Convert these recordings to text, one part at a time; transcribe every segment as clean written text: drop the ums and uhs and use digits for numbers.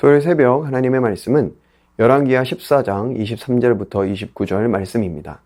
토요일 새벽 하나님의 말씀은 열왕기하 14장 23절부터 29절 말씀입니다.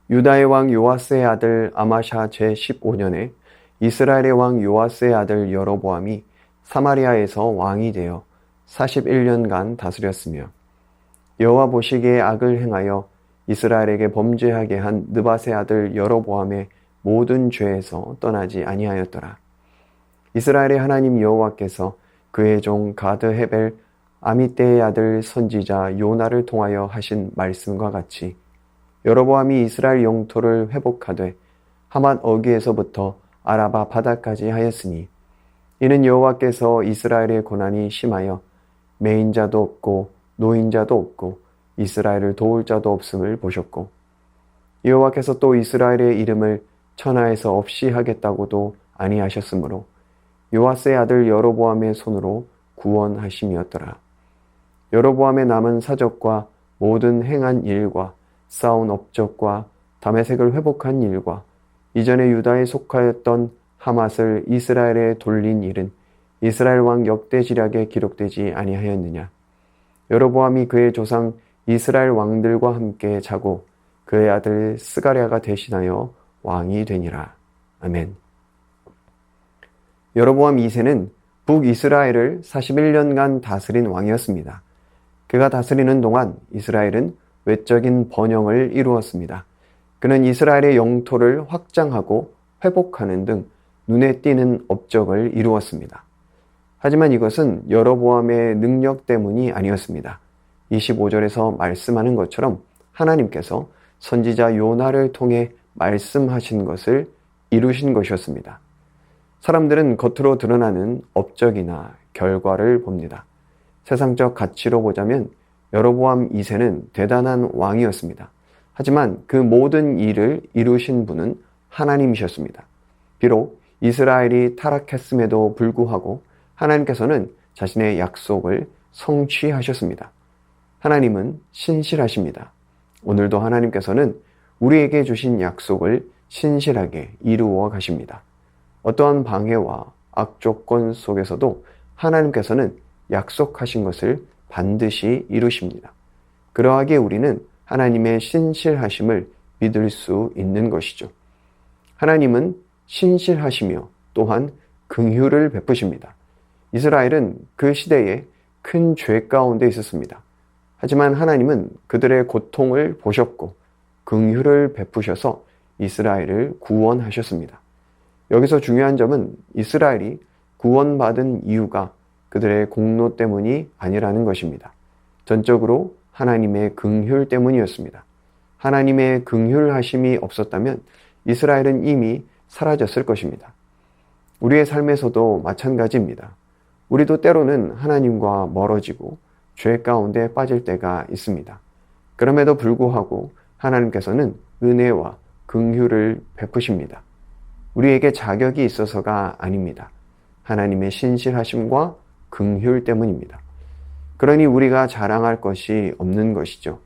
유다의 왕 요아스의 아들 아마샤 제15년에 이스라엘의 왕 요아스의 아들 여로보암이 사마리아에서 왕이 되어 41년간 다스렸으며 여호와 보시기에 악을 행하여 이스라엘에게 범죄하게 한 느밧의 아들 여로보암의 모든 죄에서 떠나지 아니하였더라. 이스라엘의 하나님 여호와께서 그의 종 가드 헤벨 아미떼의 아들 선지자 요나를 통하여 하신 말씀과 같이 여로보암이 이스라엘 영토를 회복하되 하맛 어귀에서부터 아라바 바다까지 하였으니 이는 여호와께서 이스라엘의 고난이 심하여 매인자도 없고 노인자도 없고 이스라엘을 도울 자도 없음을 보셨고 여호와께서 또 이스라엘의 이름을 천하에서 없이 하겠다고도 아니하셨으므로 요아스의 아들 여로보암의 손으로 구원하심이었더라. 여로보암의 남은 사적과 모든 행한 일과 쌓은 업적과 다메섹을 회복한 일과 이전에 유다에 속하였던 하맛을 이스라엘에 돌린 일은 이스라엘 왕 역대지략에 기록되지 아니하였느냐. 여로보암이 그의 조상 이스라엘 왕들과 함께 자고 그의 아들 스가랴가 대신하여 왕이 되니라. 아멘. 여로보암 2세는 북이스라엘을 41년간 다스린 왕이었습니다. 그가 다스리는 동안 이스라엘은 외적인 번영을 이루었습니다. 그는 이스라엘의 영토를 확장하고 회복하는 등 눈에 띄는 업적을 이루었습니다. 하지만 이것은 여로보암의 능력 때문이 아니었습니다. 25절에서 말씀하는 것처럼 하나님께서 선지자 요나를 통해 말씀하신 것을 이루신 것이었습니다. 사람들은 겉으로 드러나는 업적이나 결과를 봅니다. 세상적 가치로 보자면 여로보암 2세는 대단한 왕이었습니다. 하지만 그 모든 일을 이루신 분은 하나님이셨습니다. 비록 이스라엘이 타락했음에도 불구하고 하나님께서는 자신의 약속을 성취하셨습니다. 하나님은 신실하십니다. 오늘도 하나님께서는 우리에게 주신 약속을 신실하게 이루어 가십니다. 어떠한 방해와 악조건 속에서도 하나님께서는 약속하신 것을 반드시 이루십니다. 그러하기에 우리는 하나님의 신실하심을 믿을 수 있는 것이죠. 하나님은 신실하시며 또한 긍휼을 베푸십니다. 이스라엘은 그 시대에 큰 죄 가운데 있었습니다. 하지만 하나님은 그들의 고통을 보셨고 긍휼을 베푸셔서 이스라엘을 구원하셨습니다. 여기서 중요한 점은 이스라엘이 구원받은 이유가 그들의 공로 때문이 아니라는 것입니다. 전적으로 하나님의 긍휼 때문이었습니다. 하나님의 긍휼하심이 없었다면 이스라엘은 이미 사라졌을 것입니다. 우리의 삶에서도 마찬가지입니다. 우리도 때로는 하나님과 멀어지고 죄 가운데 빠질 때가 있습니다. 그럼에도 불구하고 하나님께서는 은혜와 긍휼을 베푸십니다. 우리에게 자격이 있어서가 아닙니다. 하나님의 신실하심과 긍휼 때문입니다. 그러니 우리가 자랑할 것이 없는 것이죠.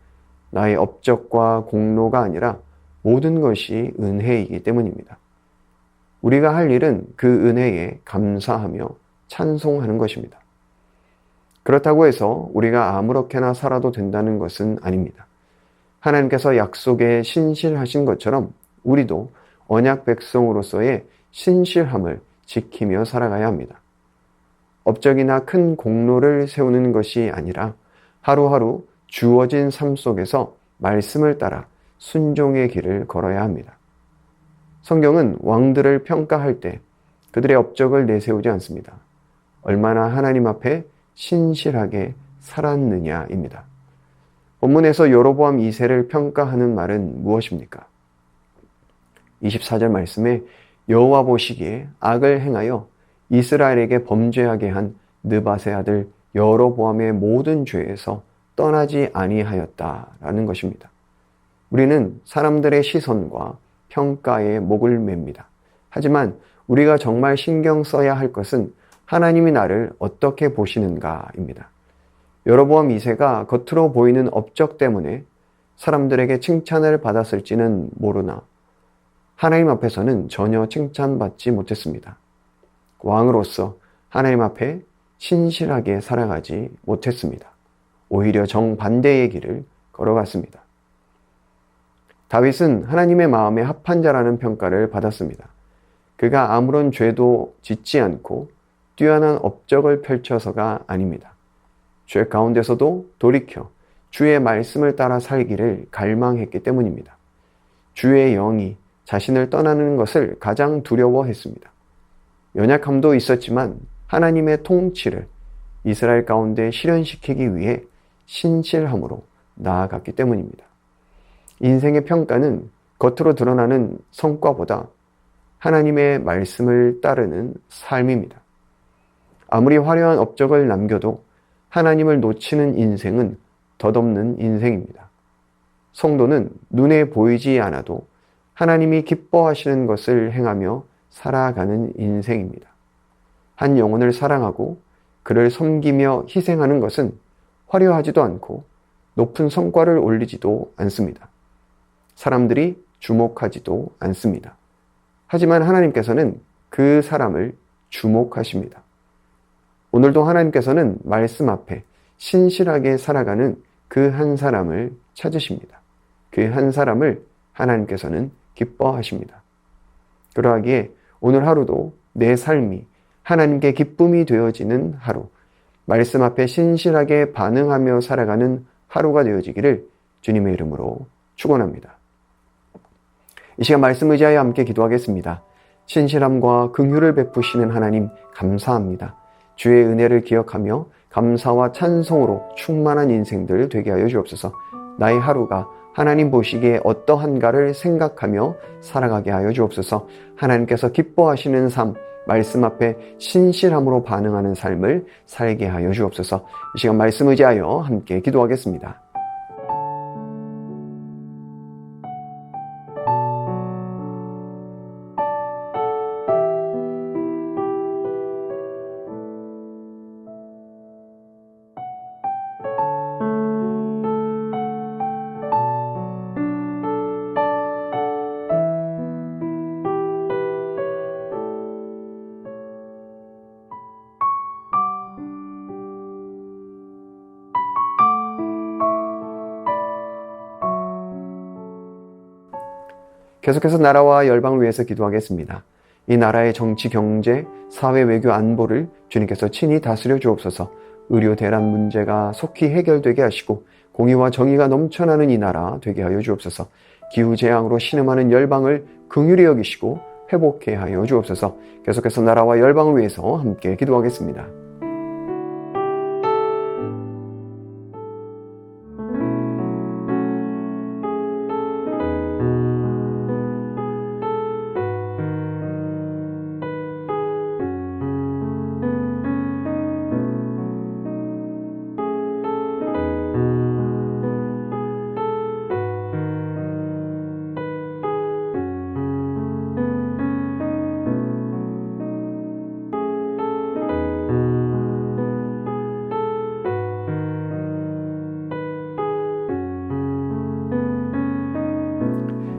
나의 업적과 공로가 아니라 모든 것이 은혜이기 때문입니다. 우리가 할 일은 그 은혜에 감사하며 찬송하는 것입니다. 그렇다고 해서 우리가 아무렇게나 살아도 된다는 것은 아닙니다. 하나님께서 약속에 신실하신 것처럼 우리도 언약 백성으로서의 신실함을 지키며 살아가야 합니다. 업적이나 큰 공로를 세우는 것이 아니라 하루하루 주어진 삶 속에서 말씀을 따라 순종의 길을 걸어야 합니다. 성경은 왕들을 평가할 때 그들의 업적을 내세우지 않습니다. 얼마나 하나님 앞에 신실하게 살았느냐입니다. 본문에서 여로보암 2세를 평가하는 말은 무엇입니까? 24절 말씀에 여호와 보시기에 악을 행하여 이스라엘에게 범죄하게 한 느밧의 아들 여로보암의 모든 죄에서 떠나지 아니하였다라는 것입니다. 우리는 사람들의 시선과 평가에 목을 맵니다. 하지만 우리가 정말 신경 써야 할 것은 하나님이 나를 어떻게 보시는가입니다. 여로보암 2세가 겉으로 보이는 업적 때문에 사람들에게 칭찬을 받았을지는 모르나 하나님 앞에서는 전혀 칭찬받지 못했습니다. 왕으로서 하나님 앞에 신실하게 살아가지 못했습니다. 오히려 정반대의 길을 걸어갔습니다. 다윗은 하나님의 마음에 합한 자라는 평가를 받았습니다. 그가 아무런 죄도 짓지 않고 뛰어난 업적을 펼쳐서가 아닙니다. 죄 가운데서도 돌이켜 주의 말씀을 따라 살기를 갈망했기 때문입니다. 주의 영이 자신을 떠나는 것을 가장 두려워했습니다. 연약함도 있었지만 하나님의 통치를 이스라엘 가운데 실현시키기 위해 신실함으로 나아갔기 때문입니다. 인생의 평가는 겉으로 드러나는 성과보다 하나님의 말씀을 따르는 삶입니다. 아무리 화려한 업적을 남겨도 하나님을 놓치는 인생은 덧없는 인생입니다. 성도는 눈에 보이지 않아도 하나님이 기뻐하시는 것을 행하며 살아가는 인생입니다. 한 영혼을 사랑하고 그를 섬기며 희생하는 것은 화려하지도 않고 높은 성과를 올리지도 않습니다. 사람들이 주목하지도 않습니다. 하지만 하나님께서는 그 사람을 주목하십니다. 오늘도 하나님께서는 말씀 앞에 신실하게 살아가는 그 한 사람을 찾으십니다. 그 한 사람을 하나님께서는 기뻐하십니다. 그러하기에 오늘 하루도 내 삶이 하나님께 기쁨이 되어지는 하루, 말씀 앞에 신실하게 반응하며 살아가는 하루가 되어지기를 주님의 이름으로 축원합니다. 이 시간 말씀 의지하여 함께 기도하겠습니다. 신실함과 긍휼을 베푸시는 하나님 감사합니다. 주의 은혜를 기억하며 감사와 찬송으로 충만한 인생들 되게 하여 주옵소서. 나의 하루가 하나님 보시기에 어떠한가를 생각하며 살아가게 하여 주옵소서. 하나님께서 기뻐하시는 삶, 말씀 앞에 신실함으로 반응하는 삶을 살게 하여 주옵소서. 이 시간 말씀 의지하여 함께 기도하겠습니다. 계속해서 나라와 열방을 위해서 기도하겠습니다. 이 나라의 정치, 경제, 사회, 외교, 안보를 주님께서 친히 다스려 주옵소서. 의료, 대란 문제가 속히 해결되게 하시고 공의와 정의가 넘쳐나는 이 나라 되게 하여 주옵소서. 기후재앙으로 신음하는 열방을 긍휼히 여기시고 회복해 하여 주옵소서. 계속해서 나라와 열방을 위해서 함께 기도하겠습니다.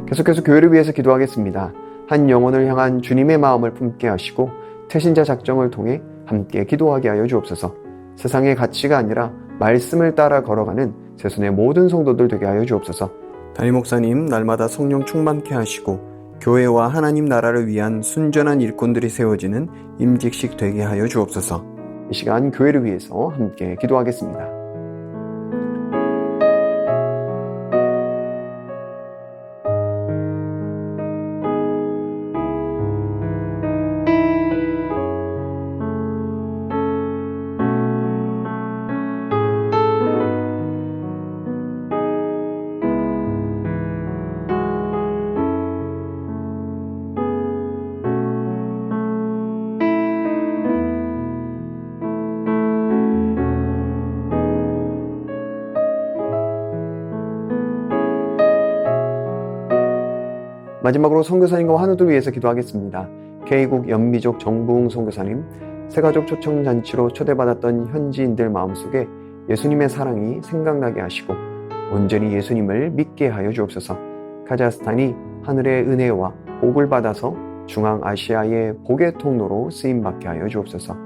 계속해서 교회를 위해서 기도하겠습니다. 한 영혼을 향한 주님의 마음을 품게 하시고 태신자 작정을 통해 함께 기도하게 하여 주옵소서. 세상의 가치가 아니라 말씀을 따라 걸어가는 세손의 모든 성도들 되게 하여 주옵소서. 담임 목사님 날마다 성령 충만케 하시고 교회와 하나님 나라를 위한 순전한 일꾼들이 세워지는 임직식 되게 하여 주옵소서. 이 시간 교회를 위해서 함께 기도하겠습니다. 마지막으로 선교사님과 환우들 위해서 기도하겠습니다. K국 연미족 정부웅 선교사님, 새가족 초청잔치로 초대받았던 현지인들 마음속에 예수님의 사랑이 생각나게 하시고 온전히 예수님을 믿게 하여 주옵소서. 카자흐스탄이 하늘의 은혜와 복을 받아서 중앙아시아의 복의 통로로 쓰임받게 하여 주옵소서.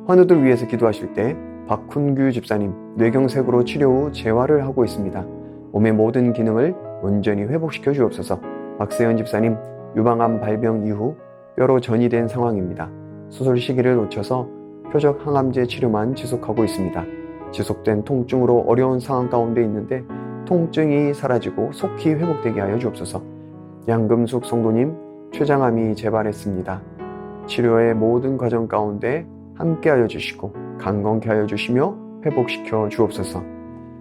환우들 위해서 기도하실 때 박훈규 집사님 뇌경색으로 치료 후 재활을 하고 있습니다. 몸의 모든 기능을 온전히 회복시켜 주옵소서. 박세현 집사님 유방암 발병 이후 뼈로 전이된 상황입니다. 수술 시기를 놓쳐서 표적 항암제 치료만 지속하고 있습니다. 지속된 통증으로 어려운 상황 가운데 있는데 통증이 사라지고 속히 회복되게 하여 주옵소서. 양금숙 성도님 췌장암이 재발했습니다. 치료의 모든 과정 가운데 함께하여 주시고 강건케 하여 주시며 회복시켜 주옵소서.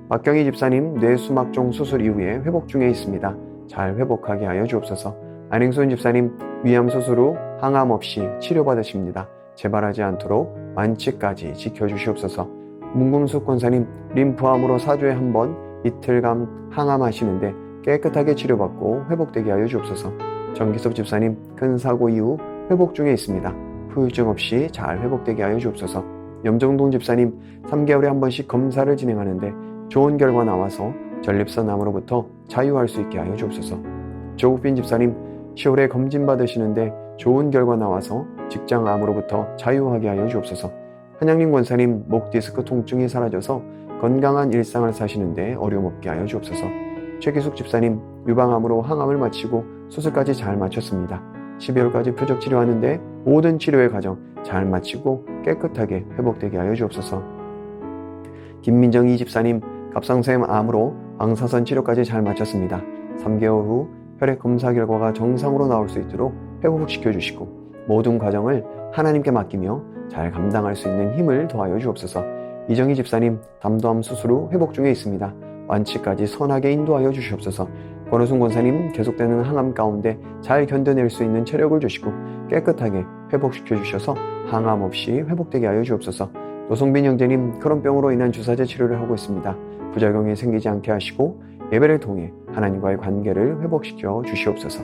박경희 집사님 뇌수막종 수술 이후에 회복 중에 있습니다. 잘 회복하게 하여 주옵소서. 안행순 집사님 위암 수술 후 항암 없이 치료받으십니다. 재발하지 않도록 완치까지 지켜주시옵소서. 문금숙 권사님 림프암으로 4주에 한 번 이틀간 항암하시는데 깨끗하게 치료받고 회복되게 하여 주옵소서. 정기섭 집사님 큰 사고 이후 회복 중에 있습니다. 후유증 없이 잘 회복되게 하여 주옵소서. 염정동 집사님 3개월에 한 번씩 검사를 진행하는데 좋은 결과 나와서 전립선 암으로부터 자유할 수 있게 하여 주옵소서. 조국빈 집사님 10월에 검진 받으시는데 좋은 결과 나와서 직장암으로부터 자유하게 하여 주옵소서. 한양림 권사님 목 디스크 통증이 사라져서 건강한 일상을 사시는데 어려움 없게 하여 주옵소서. 최기숙 집사님 유방암으로 항암을 마치고 수술까지 잘 마쳤습니다. 12월까지 표적 치료하는데 모든 치료의 과정 잘 마치고 깨끗하게 회복되게 하여 주옵소서. 김민정 이 집사님 갑상샘 암으로 방사선 치료까지 잘 마쳤습니다. 3개월 후 혈액 검사 결과가 정상으로 나올 수 있도록 회복시켜 주시고 모든 과정을 하나님께 맡기며 잘 감당할 수 있는 힘을 더하여 주옵소서. 이정희 집사님 담도암 수술 후 회복 중에 있습니다. 완치까지 선하게 인도하여 주시옵소서. 권호순 권사님 계속되는 항암 가운데 잘 견뎌낼 수 있는 체력을 주시고 깨끗하게 회복시켜 주셔서 항암 없이 회복되게 하여 주옵소서. 노성빈 형제님 크론병으로 인한 주사제 치료를 하고 있습니다. 부작용이 생기지 않게 하시고 예배를 통해 하나님과의 관계를 회복시켜 주시옵소서.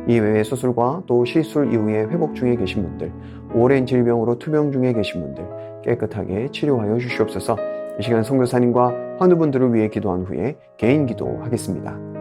이외의 수술과 또 시술 이후에 회복 중에 계신 분들, 오랜 질병으로 투병 중에 계신 분들 깨끗하게 치료하여 주시옵소서. 이 시간 선교사님과 환우분들을 위해 기도한 후에 개인 기도하겠습니다.